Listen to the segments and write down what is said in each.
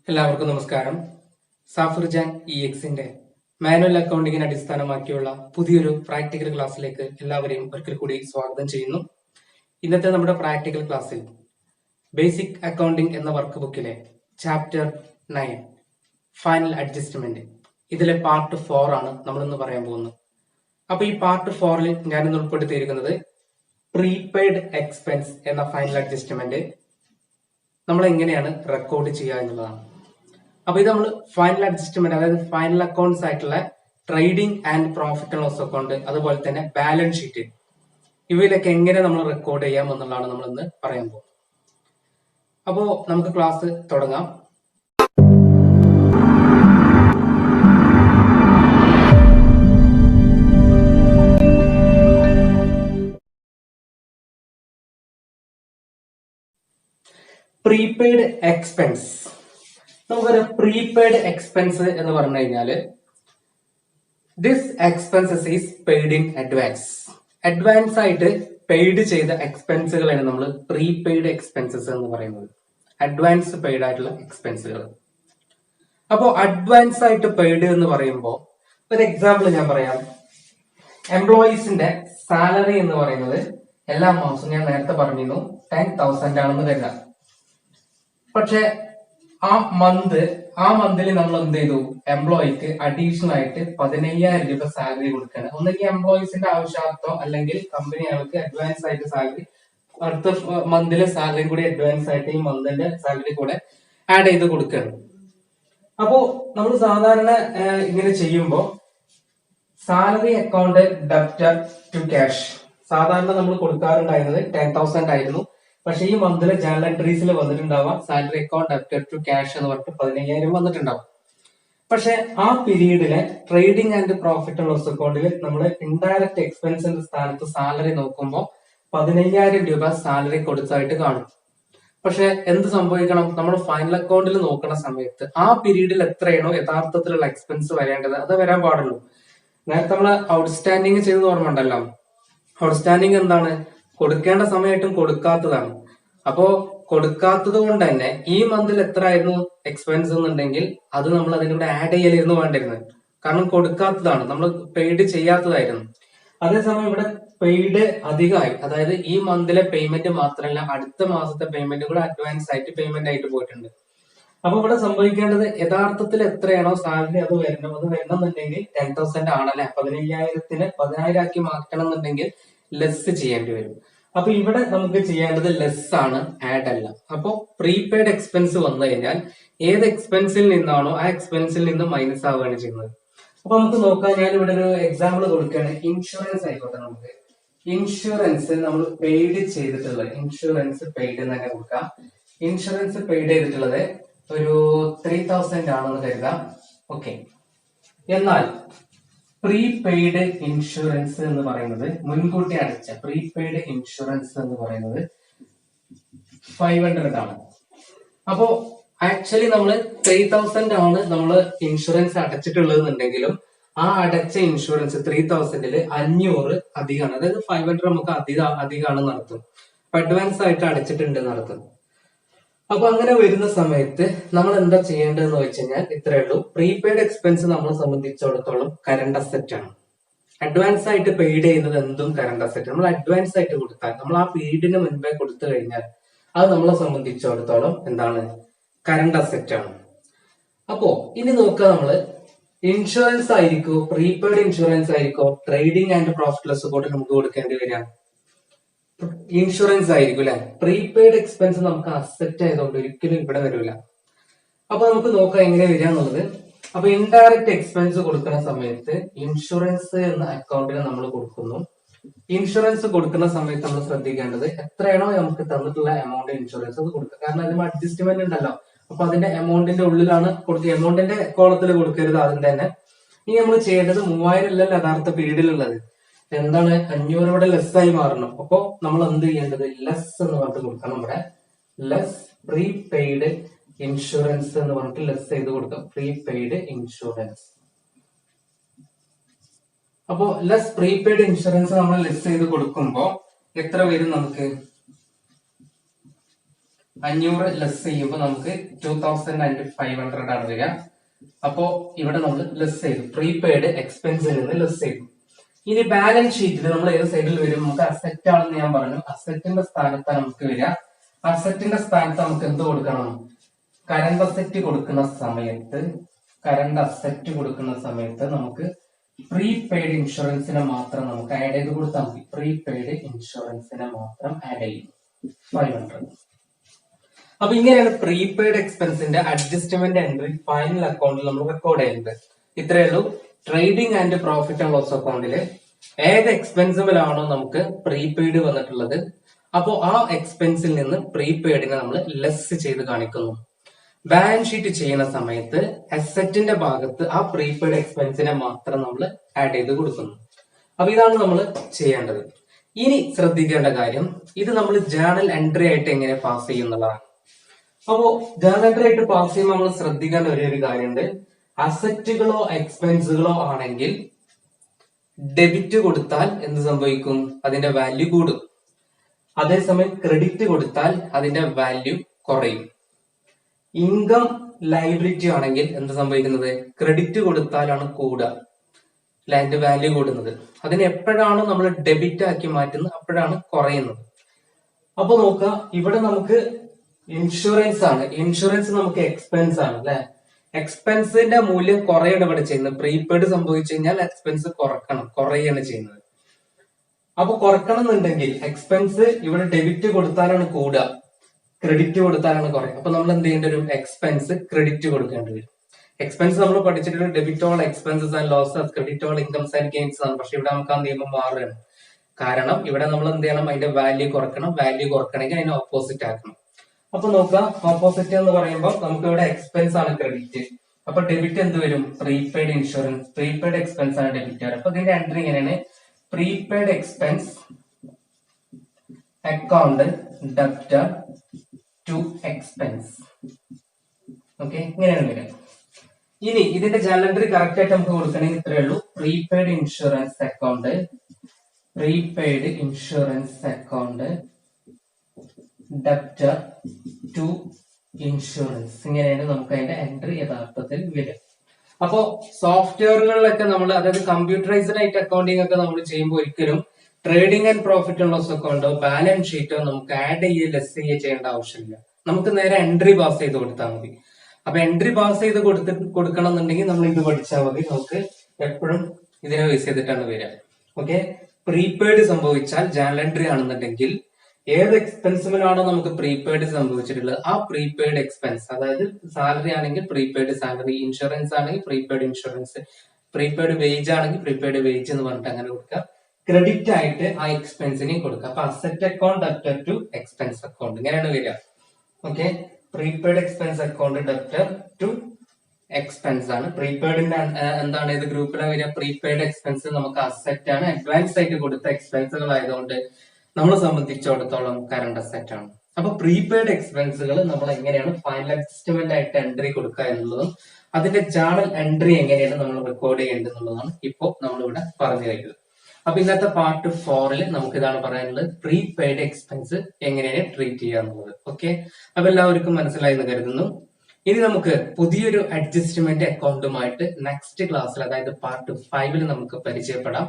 എല്ലാവർക്കും നമസ്കാരം. സാഫിർജാൻ EXന്റെ മാനുവൽ അക്കൗണ്ടിങ്ങിനെ അടിസ്ഥാനമാക്കിയുള്ള പുതിയൊരു പ്രാക്ടിക്കൽ ക്ലാസ്സിലേക്ക് എല്ലാവരെയും ഒരിക്കൽ കൂടി സ്വാഗതം ചെയ്യുന്നു. ഇന്നത്തെ നമ്മുടെ പ്രാക്ടിക്കൽ ക്ലാസ്സിൽ ബേസിക് അക്കൗണ്ടിംഗ് എന്ന വർക്ക് ബുക്കിലെ ചാപ്റ്റർ 9 ഫൈനൽ അഡ്ജസ്റ്റ്മെന്റ് ഇതിലെ പാർട്ട് 4 ആണ് നമ്മളിന്ന് പറയാൻ പോകുന്നത്. അപ്പൊ ഈ പാർട്ട് 4ൽ ഞാനിന്ന് ഉൾപ്പെടുത്തിയിരിക്കുന്നത് പ്രീപെയ്ഡ് എക്സ്പെൻസ് എന്ന ഫൈനൽ അഡ്ജസ്റ്റ്മെന്റ് നമ്മൾ എങ്ങനെയാണ് റെക്കോർഡ് ചെയ്യുക എന്നുള്ളതാണ്. അപ്പൊ ഇത് നമ്മൾ ഫൈനൽ അഡ്ജസ്റ്റ്മെന്റ്, അതായത് ഫൈനൽ അക്കൗണ്ട്സ് ആയിട്ടുള്ള trading and profit and loss account, അതുപോലെ തന്നെ ബാലൻസ് ഷീറ്റ്, ഇവയിലൊക്കെ എങ്ങനെ നമ്മൾ റെക്കോർഡ് ചെയ്യാം എന്നുള്ളതാണ് നമ്മൾ ഇന്ന് പറയാൻ പോകുന്നത്. അപ്പോ നമുക്ക് ക്ലാസ് തുടങ്ങാം. പ്രീപെയ്ഡ് എക്സ്പെൻസ്, നമുക്കൊരു പ്രീപെയ്ഡ് എക്സ്പെൻസ് എന്ന് പറഞ്ഞു കഴിഞ്ഞാല് this expenses is paid in advance. Advance ആയിട്ട് പെയ്ഡ് ചെയ്ത എക്സ്പെൻസുകളാണ് നമ്മൾ പ്രീപെയ്ഡ് എക്സ്പെൻസസ് എന്ന് പറയുന്നത്. അഡ്വാൻസ് പെയ്ഡ് ആയിട്ടുള്ള എക്സ്പെൻസുകൾ. അപ്പോ അഡ്വാൻസ് ആയിട്ട് പെയ്ഡ് എന്ന് പറയുമ്പോൾ ഒരു എക്സാമ്പിൾ ഞാൻ പറയാം. എംപ്ലോയീസിന്റെ സാലറി എന്ന് പറയുന്നത് എല്ലാ മാസവും ഞാൻ നേരത്തെ പറഞ്ഞിരുന്നു 10,000 ആണെന്ന് കരുതാം. പക്ഷെ ആ മന്തിൽ നമ്മൾ എന്ത് ചെയ്തു, എംപ്ലോയിക്ക് അഡീഷണൽ ആയിട്ട് 15,000 രൂപ സാലറി കൊടുക്കുകയാണ്. ഒന്നെങ്കിൽ എംപ്ലോയീസിന്റെ ആവശ്യാർത്ഥം, അല്ലെങ്കിൽ കമ്പനി ആൾക്ക് അഡ്വാൻസ് ആയിട്ട് സാലറി, അടുത്ത മന്തിലെ സാലറി കൂടി അഡ്വാൻസ് ആയിട്ട് ഈ മന്തിന്റെ സാലറി കൂടെ ആഡ് ചെയ്ത് കൊടുക്കുകയാണ്. അപ്പോ നമ്മൾ സാധാരണ ഇങ്ങനെ ചെയ്യുമ്പോൾ salary account debtor to cash സാധാരണ നമ്മൾ കൊടുക്കാറുണ്ടായിരുന്നത് 10,000 ആയിരുന്നു. പക്ഷെ ഈ മന്തിലെ ജേണൽ എൻട്രീസിൽ വന്നിട്ടുണ്ടാവാം salary account debtor to cash എന്ന് പറഞ്ഞിട്ട് 15,000 വന്നിട്ടുണ്ടാവും. പക്ഷെ ആ പീരീഡിലെ trading and profit and loss അക്കൗണ്ടിൽ നമ്മൾ ഇൻഡയറക്റ്റ് എക്സ്പെൻസിന്റെ സ്ഥാനത്ത് സാലറി നോക്കുമ്പോൾ 15,000 രൂപ സാലറി കൊടുത്തായിട്ട് കാണും. പക്ഷെ എന്ത് സംഭവിക്കണം, നമ്മൾ ഫൈനൽ അക്കൗണ്ടിൽ നോക്കുന്ന സമയത്ത് ആ പീരീഡിൽ എത്രയാണോ യഥാർത്ഥത്തിലുള്ള എക്സ്പെൻസ് വരേണ്ടത് അത് വരാൻ പാടുള്ളൂ. നേരത്തെ നമ്മൾ ഔട്ട്സ്റ്റാൻഡിങ് ചെയ്ത് ഓർമ്മ ഉണ്ടല്ലോ. ഔട്ട്സ്റ്റാൻഡിങ് എന്താണ്, കൊടുക്കേണ്ട സമയമായിട്ടും കൊടുക്കാത്തതാണ്. അപ്പോ കൊടുക്കാത്തത് കൊണ്ട് തന്നെ ഈ മന്തിൽ എത്ര ആയിരുന്നു എക്സ്പെൻസ് എന്നുണ്ടെങ്കിൽ അത് നമ്മൾ അതിന്റെ കൂടെ ആഡ് ചെയ്യലായിരുന്നു വേണ്ടിയിരുന്നത്. കാരണം കൊടുക്കാത്തതാണ്, നമ്മൾ പെയ്ഡ് ചെയ്യാത്തതായിരുന്നു. അതേസമയം ഇവിടെ പെയ്ഡ് അധികമായി, അതായത് ഈ മന്തിലെ പേയ്മെന്റ് മാത്രമല്ല അടുത്ത മാസത്തെ പേയ്മെന്റ് കൂടെ അഡ്വാൻസ് ആയിട്ട് പേയ്മെന്റ് ആയിട്ട് പോയിട്ടുണ്ട്. അപ്പൊ ഇവിടെ സംഭവിക്കേണ്ടത് യഥാർത്ഥത്തിൽ എത്രയാണോ സാലറി അത് വരണമെന്നുണ്ടെങ്കിൽ 10,000 ആണല്ലേ, 15,000ത്തിന് 10,000 ആക്കി മാറ്റണം എന്നുണ്ടെങ്കിൽ ലെസ് ചെയ്യേണ്ടി വരും. അപ്പൊ ഇവിടെ നമുക്ക് ചെയ്യേണ്ടത് ലെസ് ആണ്, ആഡ് അല്ല. അപ്പൊ പ്രീപെയ്ഡ് എക്സ്പെൻസ് വന്നു കഴിഞ്ഞാൽ ഏത് എക്സ്പെൻസിൽ നിന്നാണോ ആ എക്സ്പെൻസിൽ നിന്ന് മൈനസ് ആവുകയാണ് ചെയ്യുന്നത്. അപ്പൊ നമുക്ക് നോക്കാം, ഞാൻ ഇവിടെ ഒരു എക്സാമ്പിൾ കൊടുക്കുകയാണ്. ഇൻഷുറൻസ് ആയിക്കോട്ടെ, നമുക്ക് ഇൻഷുറൻസ് നമ്മൾ പെയ്ഡ് ചെയ്തിട്ടുള്ളത്, ഇൻഷുറൻസ് പെയ്ഡ് എന്ന് തന്നെ കൊടുക്കാം. ഇൻഷുറൻസ് പെയ്ഡ് ചെയ്തിട്ടുള്ളത് ഒരു 3,000 ആണെന്ന് കരുതാം. ഓക്കെ, എന്നാൽ പ്രീപെയ്ഡ് ഇൻഷുറൻസ് എന്ന് പറയുന്നത്, മുൻകൂട്ടി അടച്ച പ്രീപെയ്ഡ് ഇൻഷുറൻസ് എന്ന് പറയുന്നത് 500 ആണ്. അപ്പോ ആക്ച്വലി നമ്മൾ 3,000 ആണ് നമ്മൾ ഇൻഷുറൻസ് അടച്ചിട്ടുള്ളത് എന്നുണ്ടെങ്കിലും ആ അടച്ച ഇൻഷുറൻസ് 3,000ൽ 500 അധികമാണ്. അതായത് 500 നമുക്ക് അധികമാണ് നടത്തും, അഡ്വാൻസ് ആയിട്ട് അടച്ചിട്ടുണ്ട് നടത്തും. അപ്പൊ അങ്ങനെ വരുന്ന സമയത്ത് നമ്മൾ എന്താ ചെയ്യേണ്ടതെന്ന് വെച്ച് കഴിഞ്ഞാൽ ഇത്രയേ ഉള്ളൂ. പ്രീപെയ്ഡ് എക്സ്പെൻസ് നമ്മളെ സംബന്ധിച്ചിടത്തോളം കറണ്ട് അസറ്റ് ആണ്. അഡ്വാൻസ് ആയിട്ട് പെയ്ഡ് ചെയ്യുന്നത് എന്തും കറണ്ട് അസറ്റ്. നമ്മൾ അഡ്വാൻസ് ആയിട്ട് കൊടുത്താൽ, നമ്മൾ ആ പീരീഡിന് മുൻപേ കൊടുത്തു കഴിഞ്ഞാൽ അത് നമ്മളെ സംബന്ധിച്ചിടത്തോളം എന്താണ്, കറണ്ട് അസറ്റ് ആണ്. അപ്പോ ഇനി നോക്കുക, നമ്മള് ഇൻഷുറൻസ് ആയിരിക്കോ പ്രീപെയ്ഡ് ഇൻഷുറൻസ് ആയിരിക്കോ trading and profit loss account നമുക്ക് കൊടുക്കേണ്ടി വരിക, ഇൻഷുറൻസ് ആയിരിക്കും അല്ലെ. പ്രീപെയ്ഡ് എക്സ്പെൻസ് നമുക്ക് അസറ്റ് ആയതുകൊണ്ട് ഒരിക്കലും ഇവിടെ വരില്ല. അപ്പൊ നമുക്ക് നോക്കാം എങ്ങനെ വരിക എന്നുള്ളത്. അപ്പൊ ഇൻഡയറക്റ്റ് എക്സ്പെൻസ് കൊടുക്കുന്ന സമയത്ത് ഇൻഷുറൻസ് എന്ന അക്കൗണ്ടിൽ നമ്മൾ കൊടുക്കുന്നു. ഇൻഷുറൻസ് കൊടുക്കുന്ന സമയത്ത് നമ്മൾ ശ്രദ്ധിക്കേണ്ടത് എത്രയാണോ നമുക്ക് തന്നിട്ടുള്ള എമൗണ്ട് ഇൻഷുറൻസ് അത് കൊടുക്കുക. കാരണം അതിന് അഡ്ജസ്റ്റ്മെന്റ് ഉണ്ടല്ലോ. അപ്പൊ അതിന്റെ എമൗണ്ടിന്റെ ഉള്ളിലാണ് കൊടുക്കുക, എമൗണ്ടിന്റെ കോളത്തിൽ കൊടുക്കരുത് ആദ്യം തന്നെ. ഇനി നമ്മൾ ചെയ്യേണ്ടത് 3,000 അല്ലല്ലോ യഥാർത്ഥ പീരീഡിലുള്ളത്, എന്താണ് 500 ഇവിടെ ലെസ് ആയി മാറണം. അപ്പൊ നമ്മൾ എന്ത് ചെയ്യേണ്ടത്, ലെസ് എന്ന് പറഞ്ഞിട്ട് കൊടുക്കണം. നമ്മുടെ ലെസ് പ്രീപെയ്ഡ് ഇൻഷുറൻസ് എന്ന് പറഞ്ഞിട്ട് ലെസ് ചെയ്ത് കൊടുക്കാം, പ്രീപെയ്ഡ് ഇൻഷുറൻസ്. അപ്പോ ലെസ് പ്രീപെയ്ഡ് ഇൻഷുറൻസ് നമ്മൾ ലെസ് ചെയ്ത് കൊടുക്കുമ്പോ എത്ര വരും നമുക്ക്, 500 ലെസ് ചെയ്യുമ്പോൾ നമുക്ക് 2500 ആണ് വരിക. അപ്പോ ഇവിടെ നമ്മൾ ലെസ് ചെയ്തു, പ്രീപെയ്ഡ് എക്സ്പെൻസിൽ നിന്ന് ലെസ് ചെയ്തു. ഇനി ബാലൻസ് ഷീറ്റിൽ നമ്മൾ ഏത് സൈഡിൽ വരും? നമുക്ക് അസറ്റ് ആണെന്ന് ഞാൻ പറഞ്ഞു. അസറ്റിന്റെ സ്ഥാനത്താണ് നമുക്ക് വരിക. അസറ്റിന്റെ സ്ഥാനത്ത് നമുക്ക് എന്ത് കൊടുക്കണം? കറണ്ട് അസറ്റ് കൊടുക്കുന്ന സമയത്ത് നമുക്ക് പ്രീപെയ്ഡ് ഇൻഷുറൻസിനെ മാത്രം നമുക്ക് ആഡ് ചെയ്ത് കൊടുത്താൽ മതി. പ്രീപെയ്ഡ് ഇൻഷുറൻസിനെ മാത്രം ആഡ് ചെയ്യും 500. അപ്പൊ ഇങ്ങനെയാണ് പ്രീപെയ്ഡ് എക്സ്പെൻസിന്റെ അഡ്ജസ്റ്റ്മെന്റ് എൻട്രി ഫൈനൽ അക്കൗണ്ടിൽ നമ്മൾ റെക്കോർഡ് ചെയ്യുന്നത്. ഇത്രയേ ഉള്ളൂ. Trading and profit and loss അക്കൗണ്ടില് ഏത് എക്സ്പെൻസിബിലാണോ നമുക്ക് പ്രീപെയ്ഡ് വന്നിട്ടുള്ളത്, അപ്പോ ആ എക്സ്പെൻസിൽ നിന്ന് പ്രീപെയ്ഡിനെ നമ്മൾ ലെസ് ചെയ്ത് കാണിക്കുന്നു. ബാലൻസ് ഷീറ്റ് ചെയ്യുന്ന സമയത്ത് അസറ്റിന്റെ ഭാഗത്ത് ആ പ്രീപെയ്ഡ് എക്സ്പെൻസിനെ മാത്രം നമ്മൾ ആഡ് ചെയ്ത് കൊടുക്കുന്നു. അപ്പൊ ഇതാണ് നമ്മൾ ചെയ്യേണ്ടത്. ഇനി ശ്രദ്ധിക്കേണ്ട കാര്യം, ഇത് നമ്മൾ ജേണൽ എൻട്രി ആയിട്ട് എങ്ങനെ പാസ് ചെയ്യുന്നതാണ്. അപ്പോ ജേണൽ എൻട്രി ആയിട്ട് പാസ് ചെയ്യുമ്പോൾ നമ്മൾ ശ്രദ്ധിക്കേണ്ട ഒരു കാര്യമുണ്ട്. അസറ്റുകളോ എക്സ്പെൻസുകളോ ആണെങ്കിൽ ഡെബിറ്റ് കൊടുത്താൽ എന്ത് സംഭവിക്കും? അതിന്റെ വാല്യൂ കൂടും. അതേസമയം ക്രെഡിറ്റ് കൊടുത്താൽ അതിന്റെ വാല്യൂ കുറയും. ഇൻകം ലയബിലിറ്റി ആണെങ്കിൽ എന്ത് സംഭവിക്കുന്നത്? ക്രെഡിറ്റ് കൊടുത്താലാണ് കൂടുക, അതിന്റെ വാല്യൂ കൂടുന്നത്. അതിന് എപ്പോഴാണോ നമ്മൾ ഡെബിറ്റ് ആക്കി മാറ്റുന്നത് അപ്പോഴാണ് കുറയുന്നത്. അപ്പൊ നോക്കുക, ഇവിടെ നമുക്ക് ഇൻഷുറൻസ് ആണ്. ഇൻഷുറൻസ് നമുക്ക് എക്സ്പെൻസ് ആണ് അല്ലെ. എക്സ്പെൻസിന്റെ മൂല്യം കുറയാണ് ഇവിടെ ചെയ്യുന്നത്. പ്രീപെയ്ഡ് സംഭവിച്ചു കഴിഞ്ഞാൽ എക്സ്പെൻസ് കുറയാണ് ചെയ്യുന്നത്. അപ്പൊ കുറക്കണം എന്നുണ്ടെങ്കിൽ എക്സ്പെൻസ് ഇവിടെ ഡെബിറ്റ് കൊടുത്താലാണ് കൂടുക, ക്രെഡിറ്റ് കൊടുത്താലാണ് കുറയുക. അപ്പൊ നമ്മൾ എന്ത് ചെയ്യേണ്ടി വരും? എക്സ്പെൻസ് ക്രെഡിറ്റ് കൊടുക്കേണ്ടി വരും. എക്സ്പെൻസ് നമ്മൾ പഠിച്ചിട്ട് debit all expenses and losses, credit all incomes and gains ആണ്. പക്ഷെ ഇവിടെ നമുക്ക് ആ നിയമം മാറുകയാണ്. കാരണം ഇവിടെ നമ്മൾ എന്ത് ചെയ്യണം? അതിന്റെ വാല്യൂ കുറക്കണം. വാല്യൂ കുറക്കണമെങ്കിൽ അതിനെ ഓപ്പോസിറ്റ് ആക്കണം. അപ്പൊ നോക്കുക, ഓപ്പോസിറ്റ് എന്ന് പറയുമ്പോൾ നമുക്ക് ഇവിടെ എക്സ്പെൻസ് ആണ് ക്രെഡിറ്റ്. അപ്പൊ ഡെബിറ്റ് എന്ത് വരും? Prepaid insurance. പ്രീപെയ്ഡ് എക്സ്പെൻസ് ആണ് ഡെബിറ്റ് വരും. അപ്പൊ ഇതിന്റെ എൻട്രി ഇങ്ങനെയാണ്: prepaid expense account debtor to expense. Okay, ഇങ്ങനെയാണ് വരിക. ഇനി ഇതിന്റെ ജേണൽ എൻട്രി കറക്റ്റ് ആയിട്ട് നമുക്ക് കൊടുക്കണമെങ്കിൽ ഇത്രയേ ഉള്ളൂ: prepaid insurance account debtor to insurance. ഇങ്ങനെയാണ് നമുക്ക് അതിന്റെ എൻട്രി യഥാർത്ഥത്തിൽ വരിക. അപ്പോ സോഫ്റ്റ്വെയറുകളിലൊക്കെ നമ്മൾ, അതായത് കമ്പ്യൂട്ടറൈസ്ഡ് ആയിട്ട് അക്കൗണ്ടിംഗ് ഒക്കെ നമ്മൾ ചെയ്യുമ്പോൾ ഒരിക്കലും trading and profit and loss അക്കൗണ്ടോ ബാലൻസ് ഷീറ്റോ നമുക്ക് ആഡ് ലെസ് ചെയ്യേണ്ട ആവശ്യമില്ല. നമുക്ക് നേരെ എൻട്രി പാസ് ചെയ്ത് കൊടുത്താൽ മതി. അപ്പൊ എൻട്രി പാസ് ചെയ്ത് കൊടുക്കണം എന്നുണ്ടെങ്കിൽ നമ്മൾ ഇത് പഠിച്ചാൽ മതി. നമുക്ക് എപ്പോഴും ഇതിനെ ബേസ് ചെയ്തിട്ടാണ് വരിക. ഓക്കെ, പ്രീപെയ്ഡ് സംഭവിച്ചാൽ ജേണൽ എൻട്രി ആണെന്നുണ്ടെങ്കിൽ ഏത് എക്സ്പെൻസിബിലാണോ നമുക്ക് പ്രീപെയ്ഡ് സംഭവിച്ചിട്ടുള്ളത് ആ പ്രീപെയ്ഡ് എക്സ്പെൻസ്, അതായത് സാലറി ആണെങ്കിൽ പ്രീപെയ്ഡ് സാലറി, ഇൻഷുറൻസ് ആണെങ്കിൽ പ്രീപെയ്ഡ് ഇൻഷുറൻസ്, പ്രീപെയ്ഡ് വേജ് ആണെങ്കിൽ പ്രീപെയ്ഡ് വേജ് എന്ന് പറഞ്ഞിട്ട് അങ്ങനെ കൊടുക്കുക. ക്രെഡിറ്റ് ആയിട്ട് ആ എക്സ്പെൻസിനെ കൊടുക്കുക. അപ്പൊ asset account debtor to expense account ഇങ്ങനെയാണ് വരിക. Okay, prepaid expense account debtor to expense ആണ്. പ്രീപെയ്ഡിന്റെ എന്താണ് ഇത് ഗ്രൂപ്പിലാണ് വരിക? പ്രീപെയ്ഡ് എക്സ്പെൻസ് നമുക്ക് അസറ്റ് ആണ്. അഡ്വാൻസ് ആയിട്ട് കൊടുത്ത എക്സ്പെൻസുകൾ ആയതുകൊണ്ട് നമ്മളെ സംബന്ധിച്ചിടത്തോളം കറണ്ട് അസറ്റ് ആണ്. അപ്പൊ പ്രീപെയ്ഡ് എക്സ്പെൻസുകൾ നമ്മൾ എങ്ങനെയാണ് ഫൈനൽ അഡ്ജസ്റ്റ്മെന്റ് ആയിട്ട് എൻട്രി കൊടുക്കുക എന്നുള്ളതും അതിന്റെ ജേണൽ എൻട്രി എങ്ങനെയാണ് നമ്മൾ റെക്കോർഡ് ചെയ്യേണ്ടത് എന്നുള്ളതാണ് ഇപ്പോൾ നമ്മളിവിടെ പറഞ്ഞു കഴിഞ്ഞത്. അപ്പൊ ഇന്നത്തെ പാർട്ട് 4 നമുക്ക് ഇതാണ് പറയാനുള്ളത്: പ്രീപെയ്ഡ് എക്സ്പെൻസ് എങ്ങനെയാണ് ട്രീറ്റ് ചെയ്യുക എന്നുള്ളത്. ഓക്കെ, അപ്പൊ എല്ലാവർക്കും മനസ്സിലായി എന്ന് കരുതുന്നു. ഇനി നമുക്ക് പുതിയൊരു അഡ്ജസ്റ്റ്മെന്റ് അക്കൗണ്ടുമായിട്ട് നെക്സ്റ്റ് ക്ലാസ്സിൽ, അതായത് പാർട്ട് 5 നമുക്ക് പരിചയപ്പെടാം.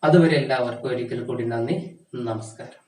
അതുവരെ എല്ലാവർക്കും ഒരിക്കൽ കൂടി നന്ദി, നമസ്കാരം.